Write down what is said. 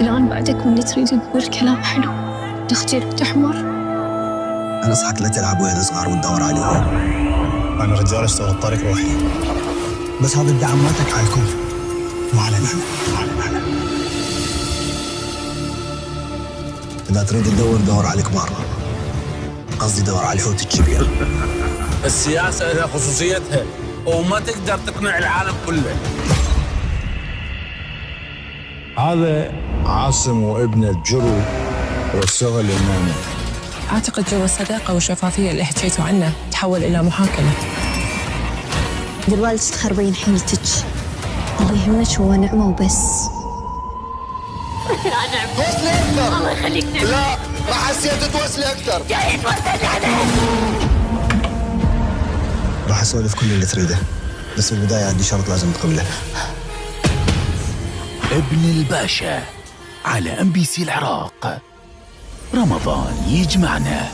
الآن بعدك من اللي تريد تقول كلام حلو تخجل وتحمر. أنا أصحك لا تلعب ويا الصغار وتدور عليهم. أنا رجال أشتغل الطريق روحي، بس هذا الدعم مالتك على الكل وعلى نحن. إذا تريد تدور دور على الكبار، قصدي دور على الحوت الكبير. السياسة لها خصوصيتها وما تقدر تقنع العالم كله. هذا عاصم وابن الجرو والصغر الإمامي. أعتقد جو الصداقة والشفافية اللي حكيتوا عنه تحول إلى محاكمة. دلوقتي تخربين حيلتك، اللي يهمك هو نعمة وبس. يا نعمة الله يخليك نعمة. لا ما حسيت توصلي أكثر. جاي توصلني عليك. راح أسولف كل اللي تريده، بس بالبداية عندي شرط لازم تقبله. ابن الباشا على MBC العراق. رمضان يجمعنا.